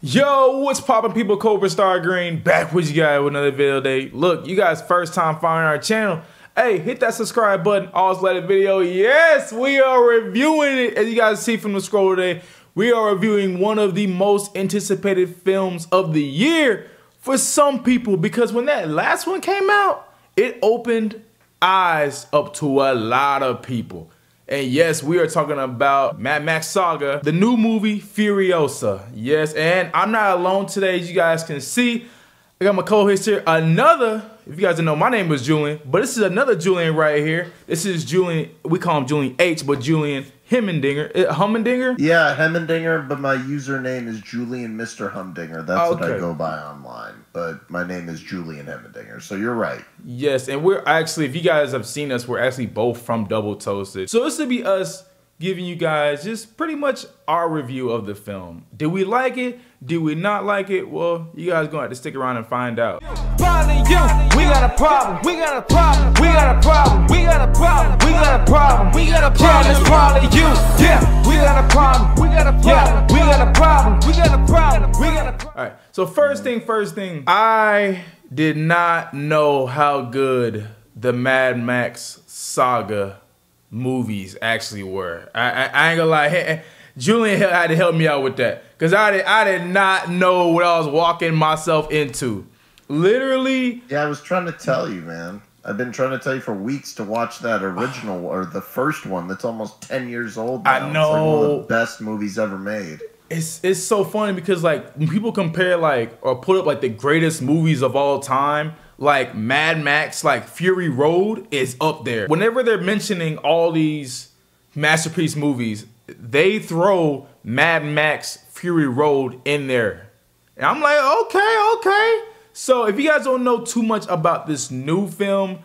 Yo, what's poppin', people? Cobra Star Green back with you guys with another video today. Look, you guys first time following our channel. Hey, hit that subscribe button. Always like the video. Yes, we are reviewing it. As you guys see from the scroll today, we are reviewing one of the most anticipated films of the year for some people, because when that last one came out, it opened eyes up to a lot of people. And yes, we are talking about Mad Max Saga, the new movie Furiosa. Yes, and I'm not alone today, as you guys can see. I got my co-host here, if you guys don't know, my name is Julian, but this is another Julian right here. This is Julian, we call him Julian H, but Julian Hummendinger? Yeah, Hummendinger, but my username is Julian Mr. Humdinger. That's what I go by online. But my name is Julian Hummendinger, so you're right. Yes, and we're actually, if you guys have seen us, we're actually both from Double Toasted. So this will be us giving you guys just pretty much our review of the film. Did we like it? Did we not like it? Well, you guys gonna have to stick around and find out. We got a problem, we got a problem, we got a problem, we got a problem, we got a problem, we got a problem, it's probably you. Yeah, we got a problem, we got a problem, we got a problem, we got a problem, we got a problem. All right, so first thing, I did not know how good the Mad Max Saga movies actually were. I ain't gonna lie, Julian had to help me out with that, because I did not know what I was walking myself into. Literally. Yeah, I was trying to tell you, man. I've been trying to tell you for weeks to watch that original, or the first one that's almost 10 years old now. I know. It's like one of the best movies ever made. It's so funny because, like, when people compare, like, or put up, like, the greatest movies of all time, like Mad Max, like Fury Road is up there. Whenever they're mentioning all these masterpiece movies, they throw Mad Max Fury Road in there. And I'm like, okay. So if you guys don't know too much about this new film,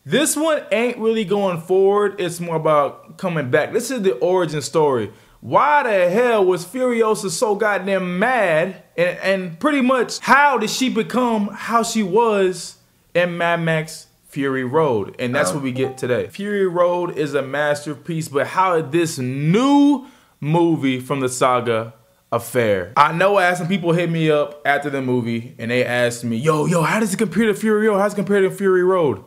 this one ain't really going forward. It's more about coming back. This is the origin story. Why the hell was Furiosa so goddamn mad? And pretty much, how did she become how she was in Mad Max Fury Road? And that's what we get today. Fury Road is a masterpiece, but how did this new movie from the Saga affair? I know I had some people hit me up after the movie and they asked me, yo, how does it compare to Fury Road? How does it compare to Fury Road?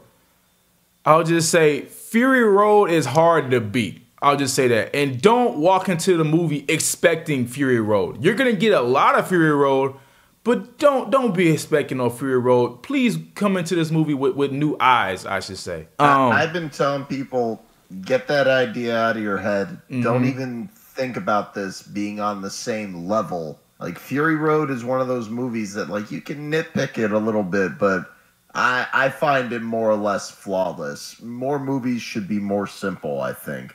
I'll just say Fury Road is hard to beat. I'll just say that. And don't walk into the movie expecting Fury Road. You're gonna get a lot of Fury Road, but don't be expecting no Fury Road. Please come into this movie with new eyes, I should say. I've been telling people, get that idea out of your head. Don't even think about this being on the same level. Like, Fury Road is one of those movies that, like, you can nitpick it a little bit, but I find it more or less flawless. More movies should be more simple, I think.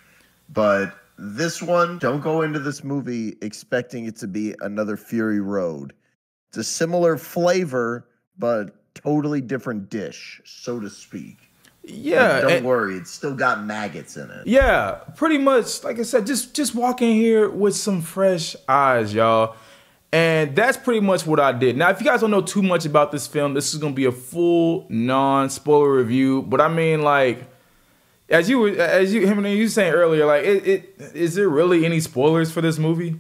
But this one, don't go into this movie expecting it to be another Fury Road. It's a similar flavor, but totally different dish, so to speak. Yeah, but don't worry, it's still got maggots in it. Yeah, pretty much, like I said, just walk in here with some fresh eyes, y'all. And that's pretty much what I did. Now, if you guys don't know too much about this film, this is gonna be a full non-spoiler review. But I mean, like, as you were saying earlier, like, is there really any spoilers for this movie?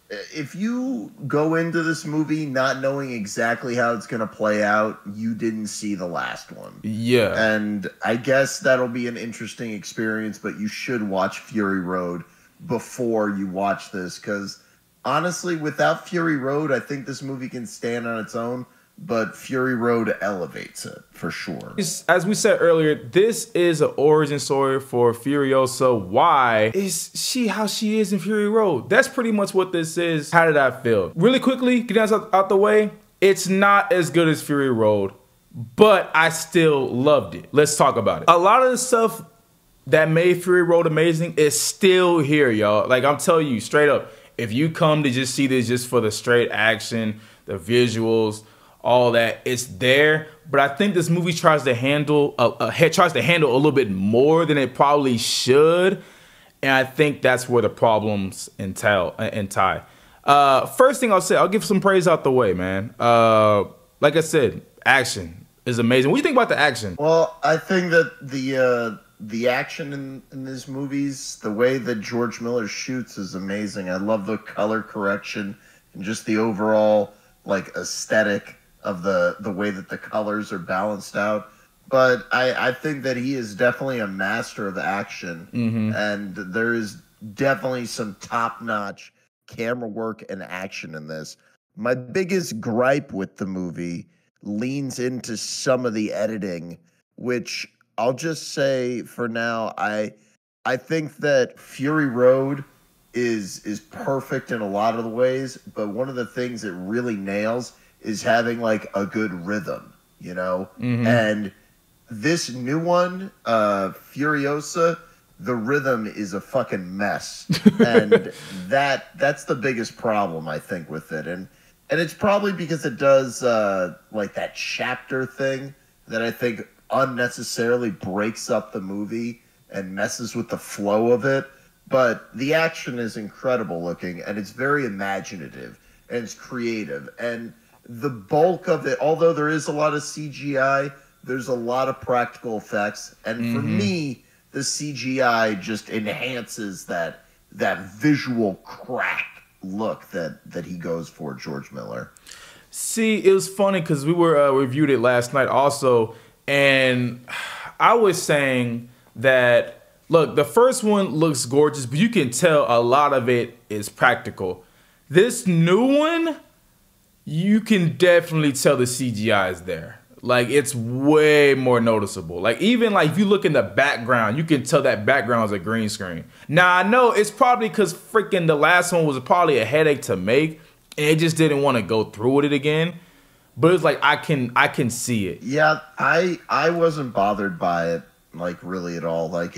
If you go into this movie not knowing exactly how it's going to play out, you didn't see the last one. Yeah. And I guess that'll be an interesting experience, but you should watch Fury Road before you watch this, because honestly, without Fury Road, I think this movie can stand on its own, but Fury Road elevates it, for sure. As we said earlier, this is an origin story for Furiosa. Why is she how she is in Fury Road? That's pretty much what this is. How did I feel? Really quickly, get that out the way. It's not as good as Fury Road, but I still loved it. Let's talk about it. A lot of the stuff that made Fury Road amazing is still here, y'all. Like, I'm telling you straight up, if you come to just see this just for the straight action, the visuals, all that, it's there. But I think this movie tries to handle a little bit more than it probably should, and I think that's where the problems tie. First thing I'll say, I'll give some praise out the way, man. Like I said, action is amazing. What do you think about the action? Well, I think that the action in these movies, the way that George Miller shoots is amazing. I love the color correction and just the overall like aesthetic of the way that the colors are balanced out. But I think that he is definitely a master of action, and there is definitely some top-notch camera work and action in this. My biggest gripe with the movie leans into some of the editing, which I'll just say for now, I think that Fury Road is perfect in a lot of the ways, but one of the things it really nails is having like a good rhythm, you know? And this new one, Furiosa, the rhythm is a fucking mess. And that's the biggest problem, I think, with it. And it's probably because it does like that chapter thing that I think unnecessarily breaks up the movie and messes with the flow of it. But the action is incredible looking, and it's very imaginative, and it's creative. And the bulk of it, although there is a lot of CGI, there's a lot of practical effects. And for me, the CGI just enhances that visual crack look that he goes for, George Miller. See, it was funny because we were reviewed it last night also, and I was saying that, look, the first one looks gorgeous, but you can tell a lot of it is practical. This new one, you can definitely tell the CGI is there. Like, it's way more noticeable. Like, even like if you look in the background, you can tell that background is a green screen. Now, I know it's probably because freaking the last one was probably a headache to make, and it just didn't want to go through with it again. But it's like I can see it. Yeah, I wasn't bothered by it, like, really at all. Like,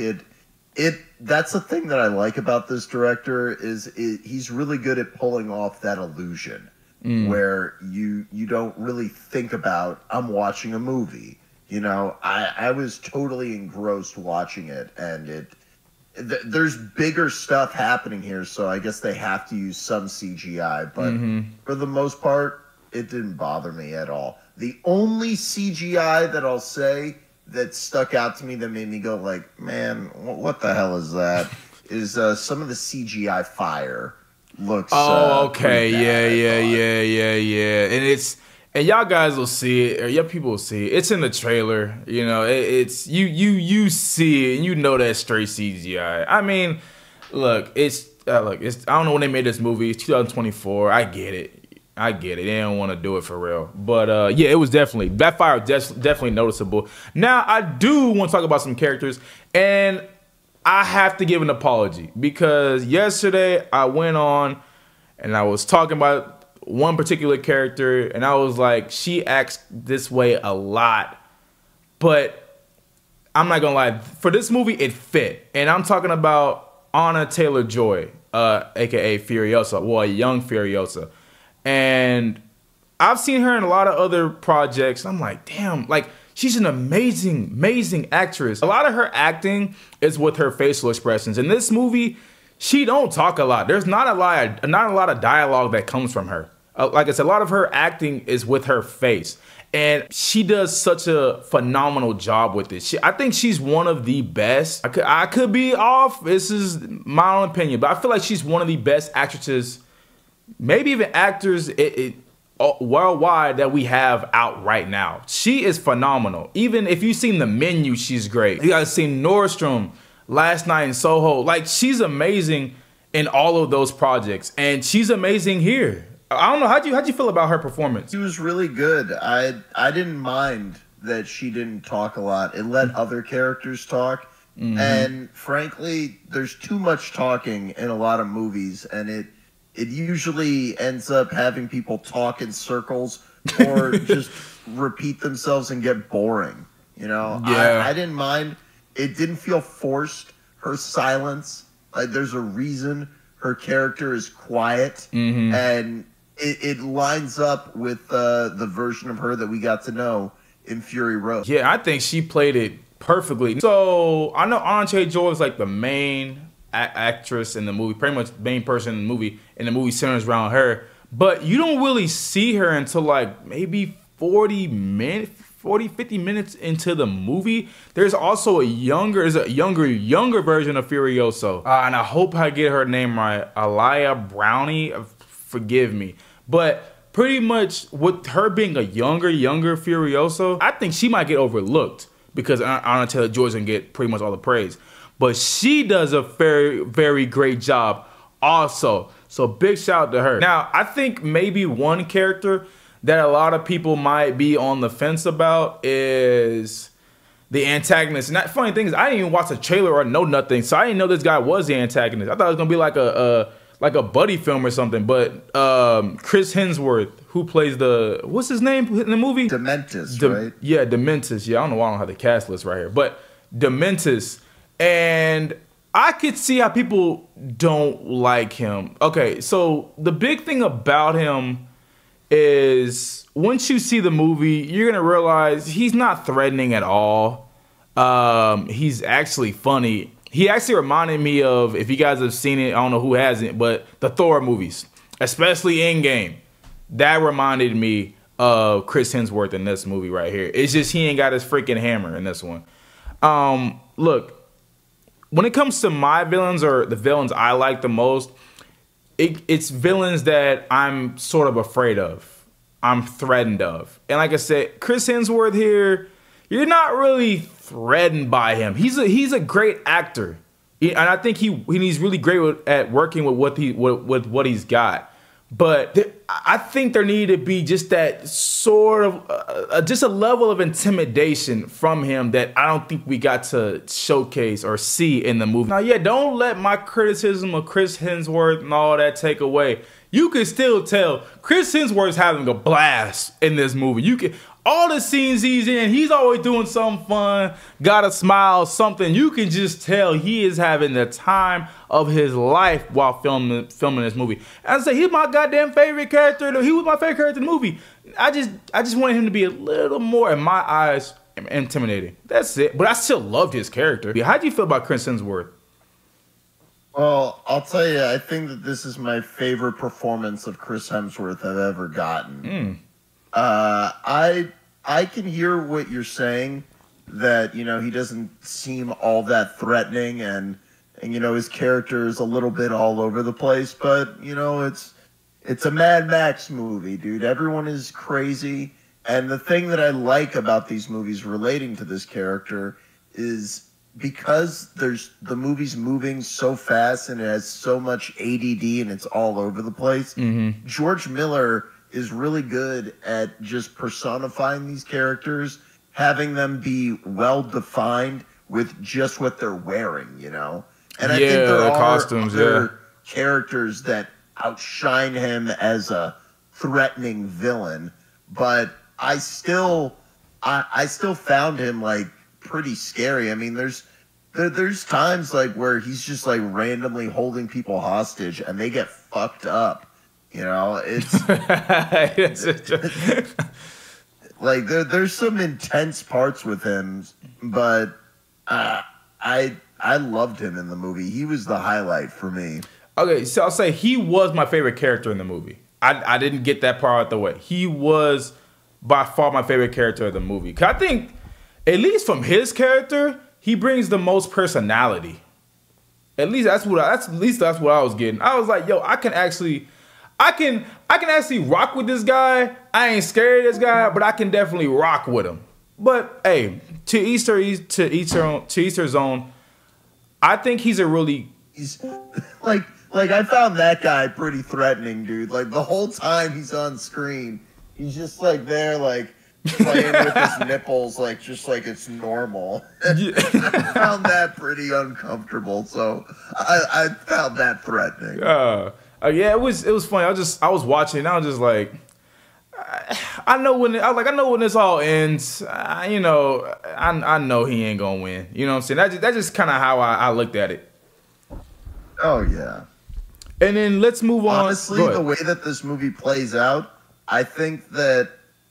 that's the thing that I like about this director is he's really good at pulling off that illusion. Where you don't really think about, I'm watching a movie. You know, I was totally engrossed watching it, and there's bigger stuff happening here, so I guess they have to use some CGI, but for the most part, it didn't bother me at all. The only CGI that I'll say that stuck out to me that made me go like, man, what the hell is that, is some of the CGI fire. Looks okay, yeah. And y'all guys will see it, or y'all people will see it. It's in the trailer, you know. It's you see it, and you know that's straight CGI. I mean, look, it's I don't know when they made this movie. It's 2024. I get it. They don't want to do it for real, but yeah, it was definitely that fire. Definitely noticeable. Now I do want to talk about some characters, and I have to give an apology because yesterday I went on and I was talking about one particular character, and I was like, she acts this way a lot, but I'm not gonna lie, for this movie it fit. And I'm talking about Anna Taylor-Joy, aka Furiosa, well, a young Furiosa. And I've seen her in a lot of other projects. I'm like, damn, like, she's an amazing actress. A lot of her acting is with her facial expressions. In this movie, she don't talk a lot. There's not a lot of dialogue that comes from her. Like I said, a lot of her acting is with her face. And she does such a phenomenal job with it. I think she's one of the best. I could be off. This is my own opinion. But I feel like she's one of the best actresses, maybe even actors worldwide that we have out right now. She is phenomenal. Even if you've seen The Menu, she's great. You guys seen Nordstrom, Last Night in Soho. Like, she's amazing in all of those projects, and she's amazing here. I don't know, how'd you feel about her performance? She was really good. I didn't mind that she didn't talk a lot. It let other characters talk, and frankly, there's too much talking in a lot of movies, and it usually ends up having people talk in circles or just repeat themselves and get boring. You know, yeah. I didn't mind. It didn't feel forced. Her silence, like, there's a reason her character is quiet, and it lines up with the version of her that we got to know in Fury Road. Yeah, I think she played it perfectly. So I know Anna Taylor-Joy is like the main actress in the movie, pretty much the main person in the movie, and the movie centers around her. But you don't really see her until like maybe 50 minutes into the movie. There's also a younger version of Furiosa, and I hope I get her name right, Aliyah Brownie. Forgive me, But pretty much with her being a younger Furiosa, I think she might get overlooked because Anna Taylor-Joy's gonna get pretty much all the praise. But she does a very, very great job also. So big shout out to her. Now, I think maybe one character that a lot of people might be on the fence about is the antagonist. And that funny thing is, I didn't even watch the trailer or know nothing, so I didn't know this guy was the antagonist. I thought it was gonna be like a buddy film or something. But Chris Hemsworth, who plays what's his name in the movie? Dementus, right? Yeah, Dementus. Yeah, I don't know why I don't have the cast list right here, but Dementus. And I could see how people don't like him. Okay, so the big thing about him is once you see the movie, you're gonna realize he's not threatening at all. He's actually funny. He actually reminded me of, if you guys have seen it, I don't know who hasn't, but the Thor movies, especially Endgame. That reminded me of Chris Hemsworth in this movie right here. It's just he ain't got his freaking hammer in this one. Look, when it comes to my villains or the villains I like the most, it's villains that I'm sort of afraid of. I'm threatened of. And like I said, Chris Hemsworth here, you're not really threatened by him. He's a great actor. And I think he's really great at working with what he's got. But I think there needed to be just that sort of, just a level of intimidation from him that I don't think we got to showcase or see in the movie. Now, yeah, don't let my criticism of Chris Hemsworth and all that take away. You can still tell Chris Hemsworth's having a blast in this movie. You can, all the scenes he's in, he's always doing something fun, got a smile, something. You can just tell he is having the time of his life while filming this movie. And I say he's my goddamn favorite character. He was my favorite character in the movie. I just wanted him to be a little more, in my eyes, intimidating. That's it. But I still loved his character. How do you feel about Chris Hemsworth? Well, I'll tell you, I think that this is my favorite performance of Chris Hemsworth I've ever gotten. I can hear what you're saying, that, you know, he doesn't seem all that threatening and you know, his character is a little bit all over the place, but, you know, it's a Mad Max movie, dude. Everyone is crazy. And the thing that I like about these movies relating to this character is because the movie's moving so fast and it has so much ADD and it's all over the place. George Miller is really good at just personifying these characters, having them be well defined with just what they're wearing, you know? And I think there are costumes, other characters that outshine him as a threatening villain, but I still found him like pretty scary. I mean, there's times like where he's just like randomly holding people hostage and they get fucked up. You know, it's like there's some intense parts with him, but I loved him in the movie. He was the highlight for me. Okay, so I'll say he was my favorite character in the movie. I didn't get that part out the way. He was by far my favorite character of the movie. 'Cause I think, at least from his character, he brings the most personality. At least that's what I was getting. I was like, yo, I can actually rock with this guy. I ain't scared of this guy, but I can definitely rock with him. But hey, to each their own. I think he's like I found that guy pretty threatening, dude. Like the whole time he's on screen, he's just like there, like playing with his nipples, like just like it's normal. I found that pretty uncomfortable, so I found that threatening. Yeah, it was funny. I was watching, and I was just like, I know when this all ends. You know, I know he ain't gonna win. You know what I'm saying? That's just kind of how I looked at it. Oh yeah. And then let's move on. Honestly, the way that this movie plays out, I think that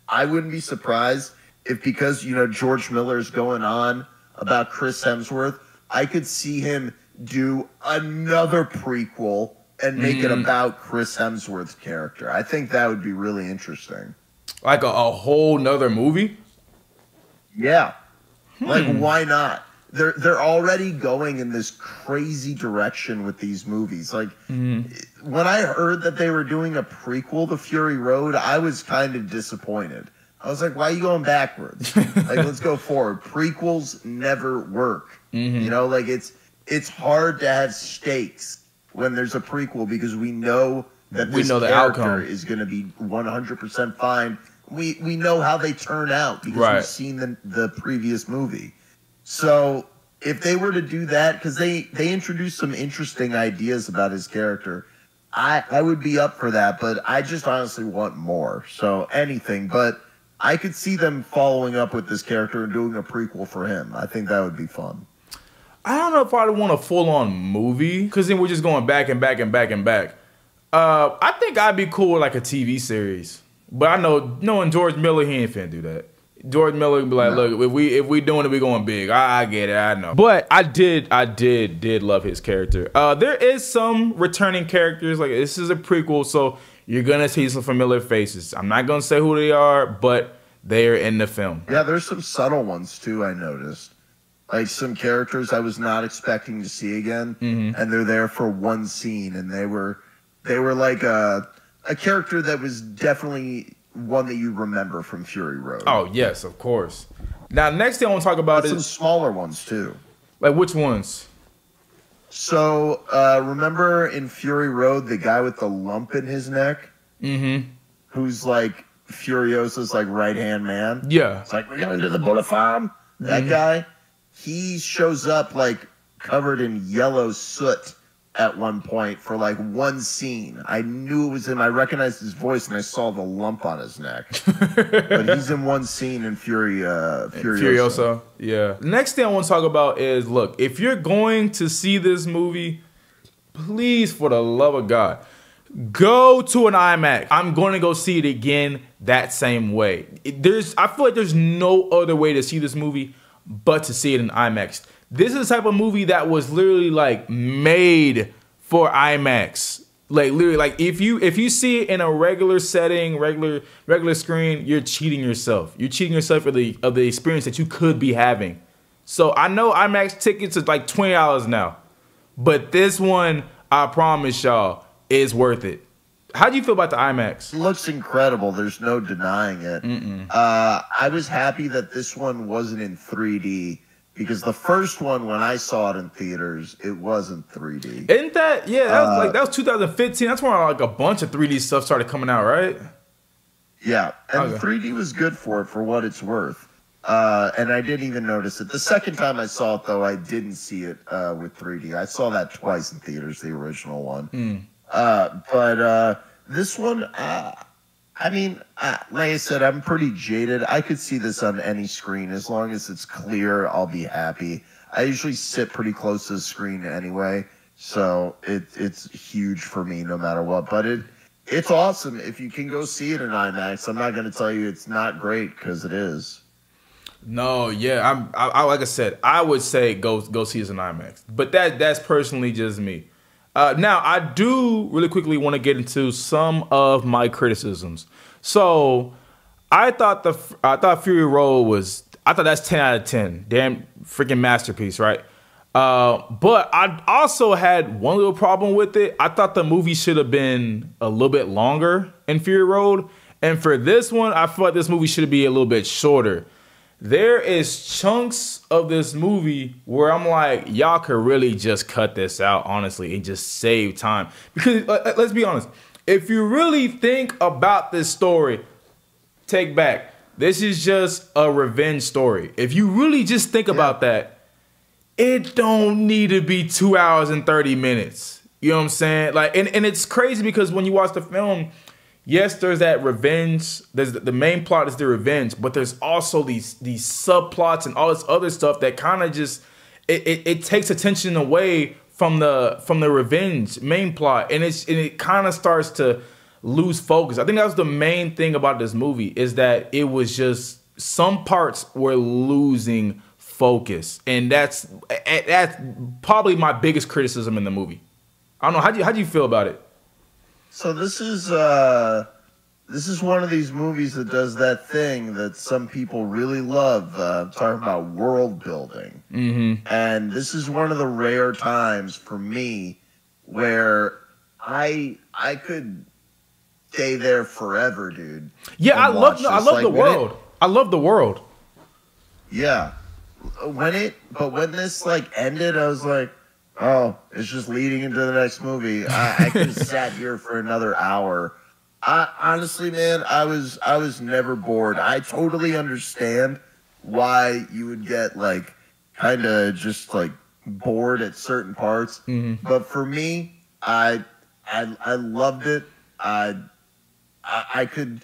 I wouldn't be surprised if, because, you know, George Miller's going on about Chris Hemsworth, I could see him do another prequel and make it about Chris Hemsworth's character. I think that would be really interesting. Like a whole nother movie? Yeah. Like, why not? they're already going in this crazy direction with these movies. Like when I heard that they were doing a prequel to Fury Road, I was kind of disappointed. I was like, why are you going backwards? Like, let's go forward. Prequels never work. You know, like it's hard to have stakes when there's a prequel because we know that this character is going to be 100% fine. We know how they turn out because we've seen the previous movie. So if they were to do that, because they introduced some interesting ideas about his character, I would be up for that, but I just honestly want more. So anything, but I could see them following up with this character and doing a prequel for him. I think that would be fun. I don't know if I'd want a full-on movie, because then we're just going back and back and back and back. I think I'd be cool with like a TV series. But I know, knowing George Miller, he ain't finna do that. George Miller would be like, look, if we doing it, we going big. I get it, I know. But I did love his character. There is some returning characters. Like, this is a prequel, so you're gonna see some familiar faces. I'm not gonna say who they are, but they're in the film. Yeah, there's some subtle ones too, I noticed. Like some characters I was not expecting to see again, and they're there for one scene, and they were like a character that was definitely one that you remember from Fury Road. Oh, yes, of course. Now, next thing I want to talk about is some smaller ones, too. Like, which ones? So, remember in Fury Road, the guy with the lump in his neck? Who's, like, Furiosa's, like, right-hand man? Yeah. It's like, we're going to the bullet farm? That guy, he shows up, like, covered in yellow soot at one point for like one scene. I knew it was him. I recognized his voice and I saw the lump on his neck. But he's in one scene in Furiosa. Yeah. The next thing I want to talk about is, look, if you're going to see this movie, please, for the love of God, go to an IMAX. I'm going to go see it again that same way. I feel like there's no other way to see this movie but to see it in IMAX. This is the type of movie that was literally like made for IMAX. Like literally, like if you see it in a regular setting, regular screen, you're cheating yourself. You're cheating yourself of the experience that you could be having. So I know IMAX tickets are like $20 now, but this one, I promise y'all, is worth it. How do you feel about the IMAX? It looks incredible. There's no denying it. I was happy that this one wasn't in 3D. Because the first one, when I saw it in theaters, it wasn't 3D. Isn't that? Yeah, that was 2015. That's when like a bunch of 3D stuff started coming out, right? Yeah, and 3D was good for it for what it's worth. And I didn't even notice it. The second time I saw it, though, I didn't see it with 3D. I saw that twice in theaters, the original one. But this one, I mean, like I said, I'm pretty jaded. I could see this on any screen. As long as it's clear, I'll be happy. I usually sit pretty close to the screen anyway, so it's huge for me no matter what. But it's awesome if you can go see it in IMAX. I'm not going to tell you it's not great, because it is. No, yeah, I like I said, I would say go see it in IMAX. But that's personally just me. Now, I do really quickly want to get into some of my criticisms. So, I thought Fury Road that's 10 out of 10. Damn freaking masterpiece, right? But I also had one little problem with it. I thought the movie should have been a little bit longer in Fury Road. And for this one, I feel like this movie should be a little bit shorter. There is chunks of this movie where I'm like, y'all could really just cut this out, honestly, and just save time. Because let's be honest, if you really think about this story, take back, this is just a revenge story. If you really just think about that, it don't need to be 2 hours and 30 minutes. You know what I'm saying? Like, and it's crazy because when you watch the film, yes, there's that revenge. There's the main plot is the revenge, but there's also these subplots and all this other stuff that kind of just it takes attention away from the revenge main plot, and it kind of starts to lose focus. I think that was the main thing about this movie, is that it was just some parts were losing focus, and that's probably my biggest criticism in the movie. I don't know, how do you feel about it? So this is this is one of these movies that does that thing that some people really love. Talking about world building, and this is one of the rare times for me where I could stay there forever, dude. Yeah, I love the world. I love the world. Yeah, when this like ended, I was like, oh, it's just leading into the next movie. I could have sat here for another hour. Honestly, man, I was never bored. I totally understand why you would get like kind of just like bored at certain parts, but for me, I loved it. I could.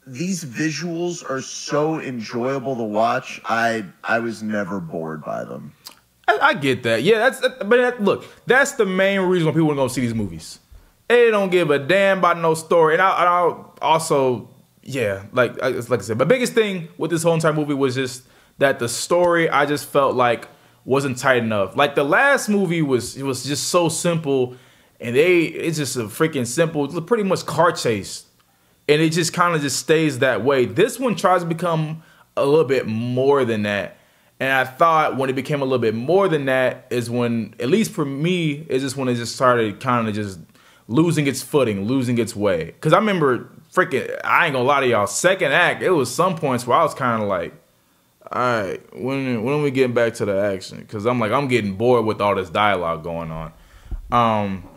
These visuals are so enjoyable to watch. I was never bored by them. I get that. Yeah, look, that's the main reason why people want to go see these movies. They don't give a damn about no story. And I'll also, yeah, like I said, the biggest thing with this whole entire movie was just that the story I just felt like wasn't tight enough. Like the last movie was just so simple, and it's just a freaking simple, pretty much car chase. And it just kind of just stays that way. This one tries to become a little bit more than that. And I thought when it became a little bit more than that is when, at least for me, is just when it just started kind of just losing its footing, losing its way. Because I remember freaking, I ain't gonna lie to y'all, second act, it was some points where I was kind of like, all right, when are we getting back to the action? Because I'm like, I'm getting bored with all this dialogue going on.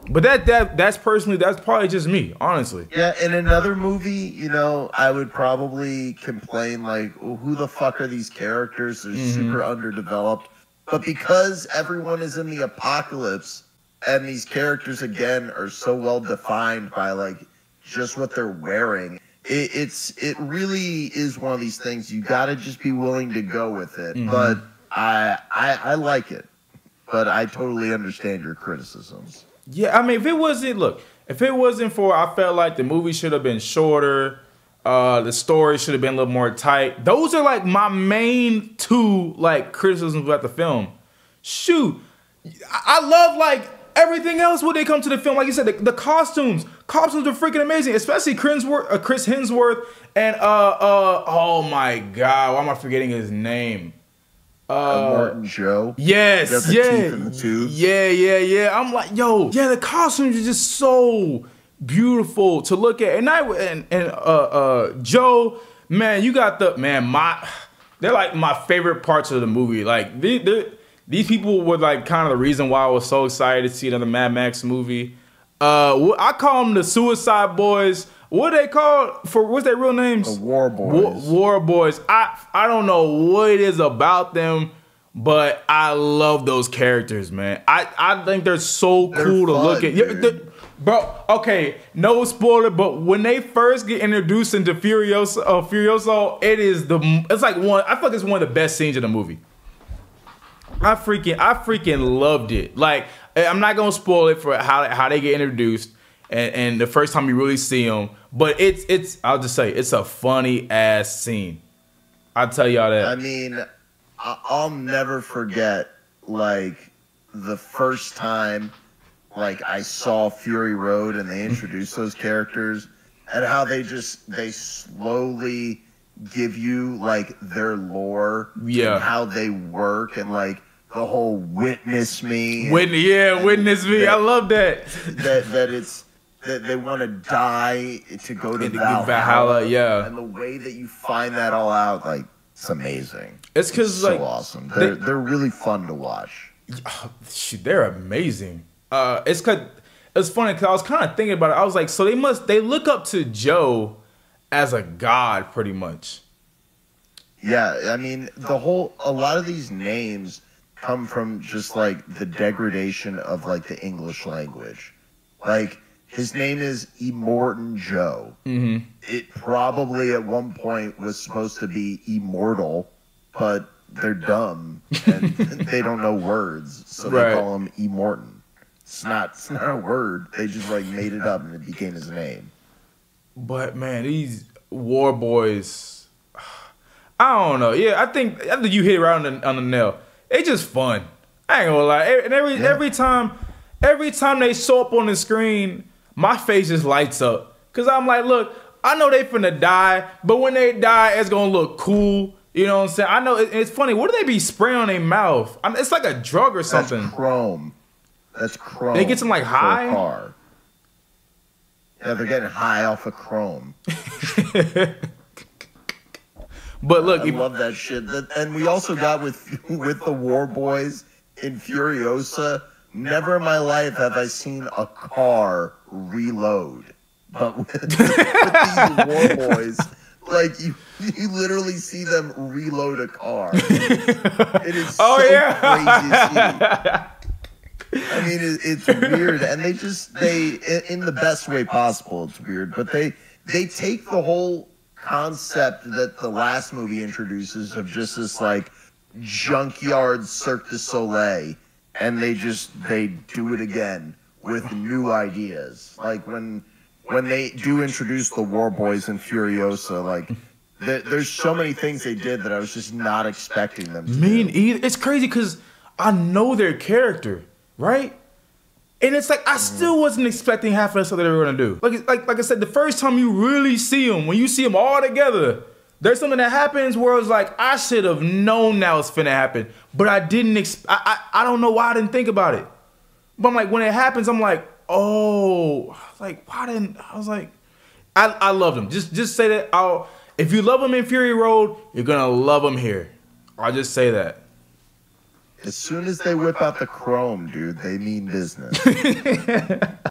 But that's probably just me, honestly. Yeah, in another movie, you know, I would probably complain like, well, who the fuck are these characters? They're super underdeveloped. But because everyone is in the apocalypse and these characters again are so well defined by like just what they're wearing, it really is one of these things you got to just be willing to go with it. But I like it. But I totally understand your criticisms. Yeah, I mean, if it wasn't for, I felt like the movie should have been shorter. The story should have been a little more tight. Those are like my main two like criticisms about the film. Shoot, I love like everything else when they come to the film. Like you said, the costumes are freaking amazing, especially Chris Hemsworth and oh my God, why am I forgetting his name? Martin Joe. Yes, got the teeth in the tubes. Yeah. I'm like, yo, yeah, the costumes are just so beautiful to look at. And Joe, man, you got they're like my favorite parts of the movie. Like these people were like kind of the reason why I was so excited to see another Mad Max movie. I call them the Suicide Boys. What are they called? What's their real names? The War Boys. War Boys. I don't know what it is about them, but I love those characters, man. I think they're so cool to look at. Bro, okay, no spoiler, but when they first get introduced into Furiosa, it's like I feel like it's one of the best scenes in the movie. I freaking loved it. Like, I'm not gonna spoil it for how they get introduced and the first time you really see them, but I'll just say it's a funny ass scene. I'll tell y'all that. I mean, I'll never forget like the first time like I saw Fury Road and they introduced those characters and how they slowly give you like their lore and how they work and like the whole witness me. Witness me. I love that. That they want to die to go to Valhalla, yeah. And the way that you find that all out, like, it's amazing. It's because so awesome. They're really fun to watch. Shoot, they're amazing. It's funny because I was kind of thinking about it. I was like, so they look up to Joe as a god, pretty much. Yeah, I mean, a lot of these names come from just like the degradation of like the English language. Like, his name is Immortan Joe. It probably at one point was supposed to be immortal, but they're dumb and they don't know words, so they call him Immortan. It's not a word. They just like made it up and it became his name. But man, these War Boys, I don't know. Yeah, I think you hit it right on the nail. They just fun. I ain't gonna lie. And every time they show up on the screen, my face just lights up. Cause I'm like, look, I know they finna die, but when they die, it's gonna look cool. You know what I'm saying? I know it's funny. What do they be spraying on their mouth? It's like a drug or something. That's chrome. That's chrome. They get some like high. Car. Yeah, they're getting high off of chrome. But look, I love that shit. And we also got with the War Boys in Furiosa. Never in my life have I seen a car reload. But with these War Boys, like you literally see them reload a car. It is so crazy to see. I mean, it's weird, and they in the best way possible. It's weird, but they take the whole concept that the last movie introduces of just this like junkyard Cirque du Soleil, and they do it again with new ideas. Like when they do introduce the War Boys in Furiosa, like there's so many things they did that I was just not expecting them to do. It's crazy because I know their character, right? And it's like I still wasn't expecting half of the stuff that they were gonna do. Like I said, the first time you really see them, when you see them all together, there's something that happens where it's like I should have known that was finna happen, but I didn't. I don't know why I didn't think about it. But I'm like, when it happens, I'm like, oh, like why didn't I was like, I love them. Just say that. If you love them in Fury Road, you're gonna love them here. I'll just say that. As soon as they whip out the chrome, dude, they mean business.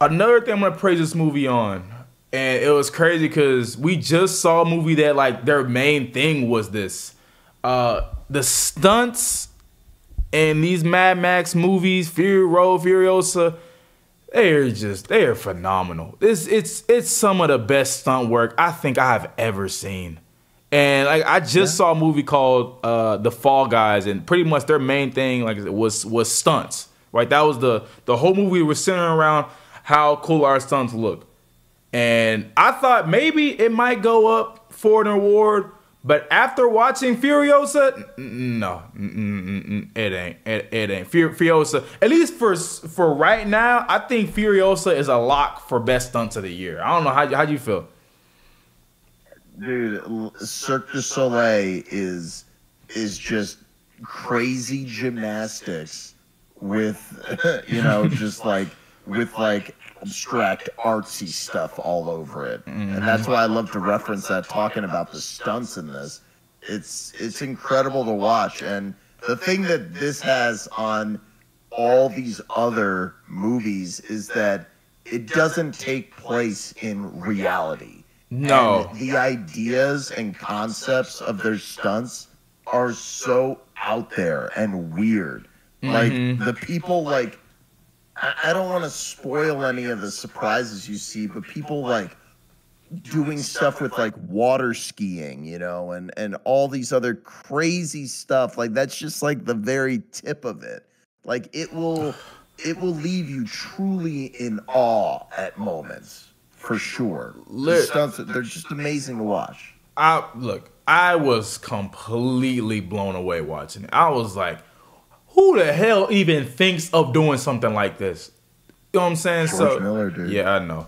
Another thing I'm gonna praise this movie on, and it was crazy because we just saw a movie that like their main thing was this. The stunts in these Mad Max movies, Fury Road, Furiosa, they are phenomenal. It's some of the best stunt work I think I have ever seen. And like I just saw a movie called The Fall Guys, and pretty much their main thing like was stunts. Right? That was the whole movie was centering around how cool our stunts look. And I thought maybe it might go up for an award, but after watching Furiosa, no, it ain't. It ain't. Furiosa, at least for right now, I think Furiosa is a lock for best stunts of the year. I don't know how you feel. Dude, Cirque du Soleil is just crazy gymnastics with, just like with like abstract artsy stuff all over it. And that's why I love to reference that talking about the stunts in this. It's incredible to watch. And the thing that this has on all these other movies is that it doesn't take place in reality. No. And the ideas and concepts of their stunts are so out there and weird. Like, the people, like, I don't want to spoil any of the surprises you see, but people, like, doing stuff with, like, water skiing, and all these other crazy stuff. Like, that's just, like, the very tip of it. Like, it will leave you truly in awe at moments. For sure. The stunts, they're just amazing to watch. I was completely blown away watching it. I was like, who the hell even thinks of doing something like this? You know what I'm saying? George Miller, dude. Yeah, I know.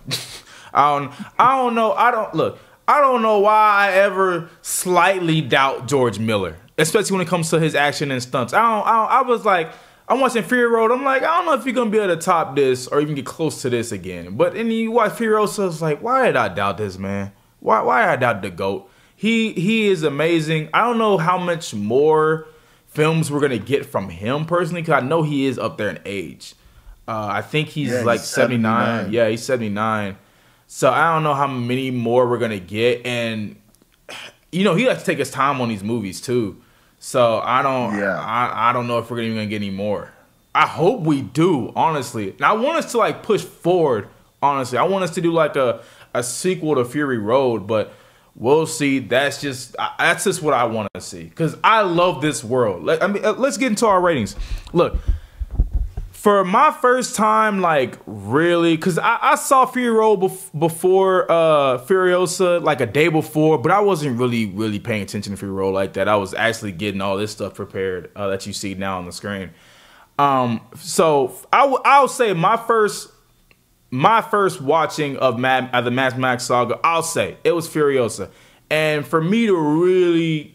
I don't know. I don't know why I ever slightly doubt George Miller, especially when it comes to his action and stunts. I was like, I'm watching Fury Road. I'm like, I don't know if you're going to be able to top this or even get close to this again. But then you watch Furiosa, it's like, why did I doubt this, man? Why did I doubt the GOAT? He is amazing. I don't know how much more films we're going to get from him personally, because I know he is up there in age. I think he's like 79. Yeah, he's 79. So I don't know how many more we're going to get. And, he likes to take his time on these movies, too. So I don't know if we're even gonna get any more. I hope we do, honestly. And I want us to like push forward, honestly. I want us to do like a sequel to Fury Road, but we'll see. That's just what I want to see, because I love this world. Let's get into our ratings. Look, for my first time, like really, because I saw Fury Road before Furiosa, like a day before, but I wasn't really paying attention to Fury Road like that. I was actually getting all this stuff prepared that you see now on the screen. So I'll say my first my first watching of the Mad Max Saga, I'll say it was Furiosa. And for me to really,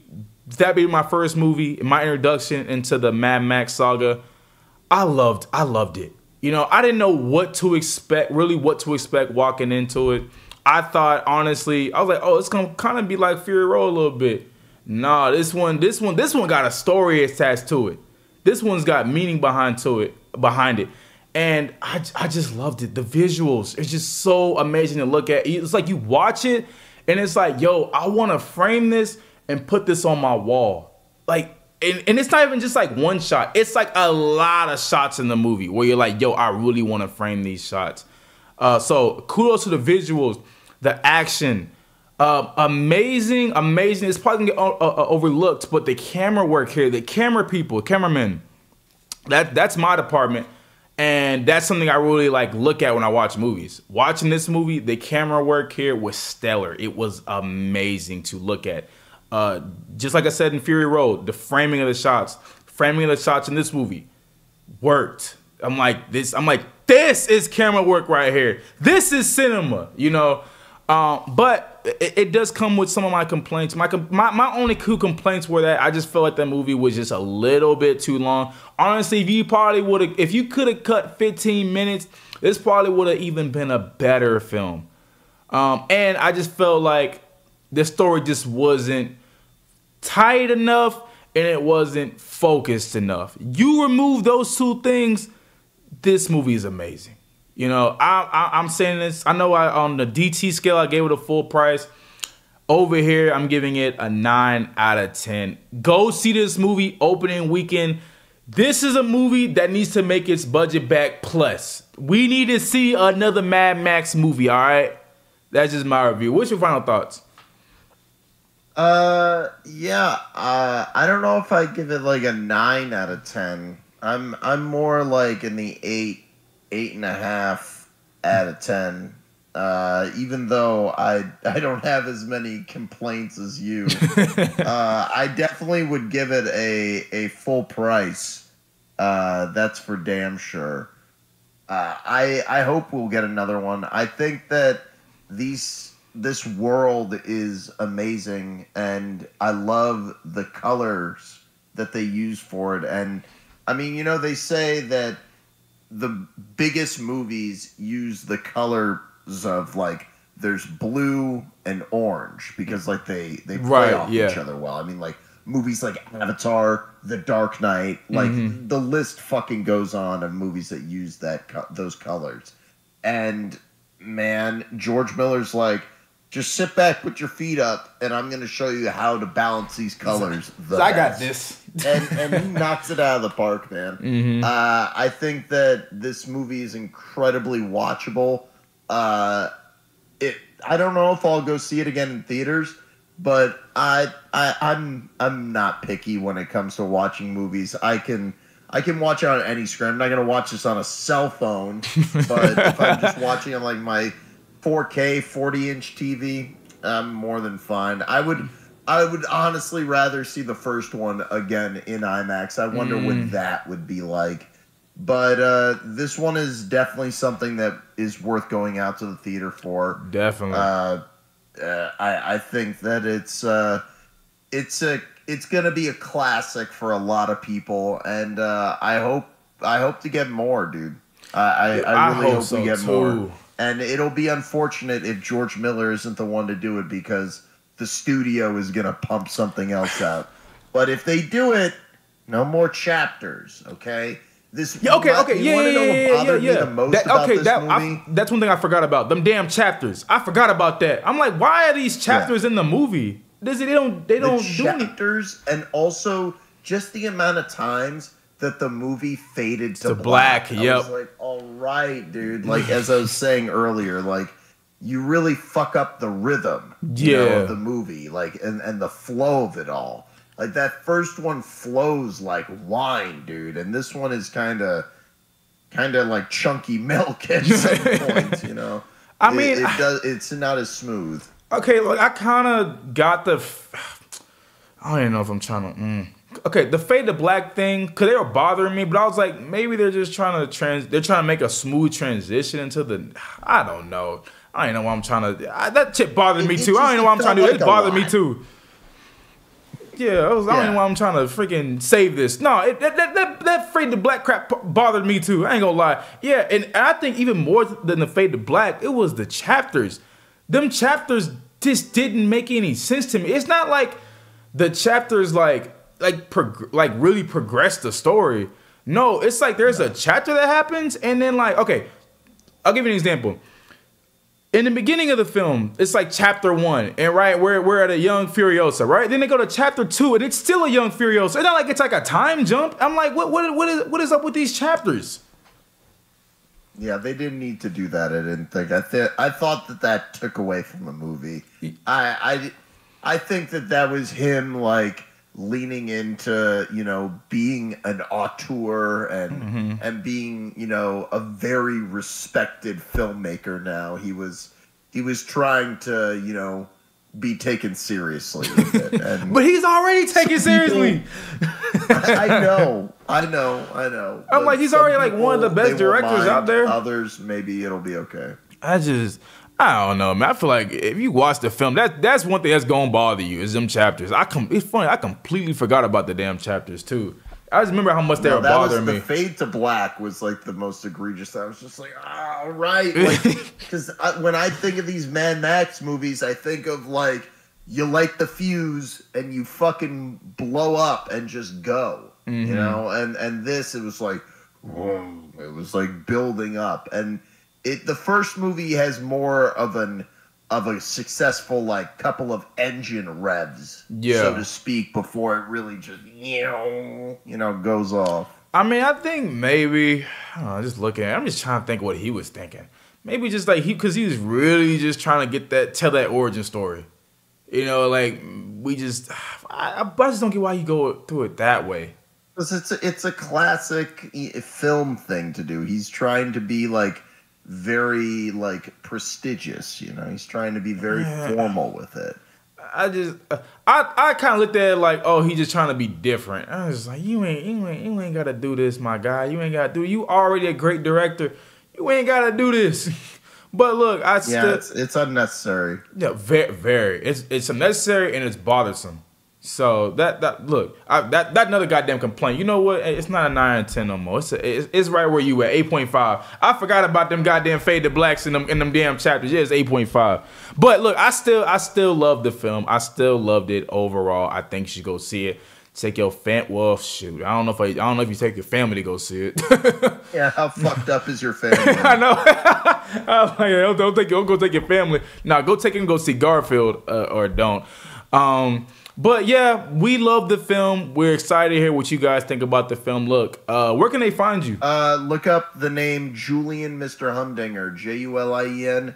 that being my first movie, my introduction into the Mad Max Saga, I loved it. You know, I didn't know what to expect, really what to expect walking into it. I thought, honestly, I was like, oh, it's gonna kind of be like Fury Road a little bit. Nah, this one got a story attached to it. This one's got meaning behind it. And I just loved it. The visuals, it's just so amazing to look at. It's like you watch it and it's like, yo, I want to frame this and put this on my wall. Like, and it's not even just like one shot. It's like a lot of shots in the movie where you're like, yo, I really want to frame these shots. So kudos to the visuals, the action, amazing. It's probably gonna get overlooked, but the camera work here, the cameramen, that's my department. And that's something I really like look at when I watch movies. Watching this movie, the camera work here was stellar. It was amazing to look at. Just like I said in Fury Road, the framing of the shots in this movie worked. I'm like, this is camera work right here. This is cinema, you know. But it does come with some of my complaints. My only two complaints were that I just felt like that movie was just a little bit too long. Honestly, if you could have cut 15 minutes, this probably would have even been a better film. And I just felt like the story just wasn't tight enough and it wasn't focused enough. You remove those two things, this movie is amazing. You know, I'm saying this. I know on the DT scale, I gave it a full price. Over here, I'm giving it a 9 out of 10. Go see this movie opening weekend. This is a movie that needs to make its budget back plus. We need to see another Mad Max movie, all right? That's just my review. What's your final thoughts? Yeah, I don't know if I give it like a 9 out of 10. I'm more like in the 8.5 out of 10. Even though I don't have as many complaints as you, I definitely would give it a full price. That's for damn sure. I hope we'll get another one. I think that this world is amazing, and I love the colors that they use for it. And I mean, you know, they say that the biggest movies use the colors of, like, there's blue and orange because, like, they play off each other well. I mean, like, movies like Avatar, The Dark Knight, like, the list fucking goes on of movies that use those colors. And man, George Miller's like, just sit back, put your feet up, and I'm going to show you how to balance these colors. I got this. and he knocks it out of the park, man. I think that this movie is incredibly watchable. I don't know if I'll go see it again in theaters, but I'm not picky when it comes to watching movies. I can watch it on any screen. I'm not going to watch this on a cell phone, but if I'm just watching on, like, my 4K 40-inch TV, I'm more than fine. I would honestly rather see the first one again in IMAX. I wonder what that would be like. But this one is definitely something that is worth going out to the theater for. Definitely. I think that it's gonna be a classic for a lot of people, and I hope to get more, dude. I really hope we get more. And it'll be unfortunate if George Miller isn't the one to do it because the studio is going to pump something else out. But if they do it, no more chapters, okay? That's one thing I forgot about. Them damn chapters. I forgot about that. I'm like, why are these chapters in the movie? They don't do chapters, and also just the amount of times that the movie faded to black. I was like, all right, dude. Like, as I was saying earlier, like, you really fuck up the rhythm of the movie, like, and the flow of it all. Like, that first one flows like wine, dude, and this one is kind of like chunky milk at some points, you know. I mean, it's not as smooth. Okay, like, I kind of got the. I don't even know if I'm trying to. Okay, the fade to black thing, cause they were bothering me, but I was like, maybe they're just trying to make a smooth transition into the. I don't know. I don't know why I'm trying to. That shit bothered me too. I don't know why I'm trying to do it. It bothered me too. Yeah, I don't know why I'm trying to freaking save this. No, that fade to black crap bothered me too. I ain't gonna lie. Yeah, and I think even more than the fade to black, it was the chapters. Them chapters just didn't make any sense to me. It's not like the chapters like really progress the story. No, it's like there's a chapter that happens, and then like, okay, I'll give you an example. In the beginning of the film, it's like chapter 1, and right, we're at a young Furiosa, right? Then they go to chapter 2, and it's still a young Furiosa. It's not like it's like a time jump. I'm like, what is up with these chapters? Yeah, they didn't need to do that. I didn't think. I thought that took away from the movie. I think that was him like leaning into, you know, being an auteur and being, you know, a very respected filmmaker now. He was trying to, you know, be taken seriously with it. And but he's already taken seriously. I know. I'm like, he's already like one of the best directors out there. Others, maybe it'll be okay. I don't know, man. I feel like if you watch the film, that's one thing that's gonna bother you is them chapters. It's funny. I completely forgot about the damn chapters too. I just remember how much they were bothering me. The fade to black was like the most egregious. I was just like, all right, because when I think of these Mad Max movies, I think of like you light the fuse and you fucking blow up and just go, you know. And this, it was like, whoa, it was like building up and. The first movie has more of a successful like couple of engine revs, so to speak, before it really just you know goes off. I mean, I think maybe I'm just trying to think what he was thinking. Maybe just like because he was really just trying to tell that origin story. You know, like I just don't get why you go through it that way. Because it's a classic film thing to do. He's trying to be like. Very like prestigious, you know. He's trying to be very formal with it. I kind of looked at it like, oh, he's just trying to be different. I was like, you ain't gotta do this, my guy. You ain't gotta do. You already a great director. You ain't gotta do this. But look, it's unnecessary. Yeah, very. It's unnecessary and it's bothersome. So that another goddamn complaint. You know what? It's not a 9 and 10 no more. It's right where you at 8.5. I forgot about them goddamn fade to blacks in them damn chapters. Yeah, it's 8.5. But look, I still love the film. I still loved it overall. I think you should go see it. Take your well, shoot. I don't know if you take your family to go see it. Yeah, how fucked up is your family? I know. Don't go take your family. Nah, go take it and go see Garfield or don't. But yeah, we love the film. We're excited to hear what you guys think about the film. Look, where can they find you? Look up the name Julian Mr. Humdinger. JulienMister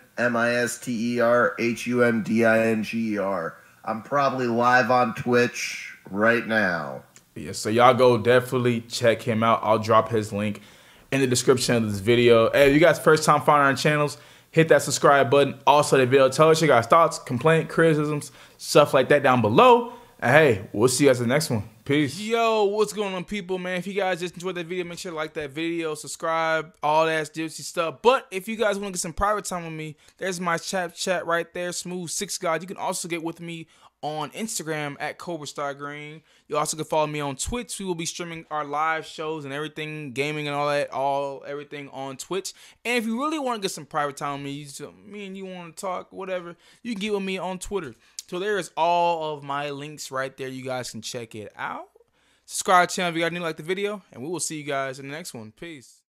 Humdinger. I'm probably live on Twitch right now. Yeah, so y'all go definitely check him out. I'll drop his link in the description of this video. Hey, if you guys first time finding our channels, hit that subscribe button. Also, the video, tell us your guys' thoughts, complaints, criticisms, stuff like that down below. And hey, we'll see you guys in the next one. Peace. Yo, what's going on, people, man? If you guys just enjoyed that video, make sure to like that video, subscribe, all that juicy stuff. But if you guys want to get some private time with me, there's my chat right there, Smooth 6 God. You can also get with me on Instagram at CobraStarGreen. You also can follow me on Twitch. We will be streaming our live shows and everything, gaming and all that, everything on Twitch. And if you really want to get some private time with me, and you want to talk, whatever, you can get with me on Twitter. So there is all of my links right there. You guys can check it out. Subscribe to the channel if you guys need to like the video, and we will see you guys in the next one. Peace.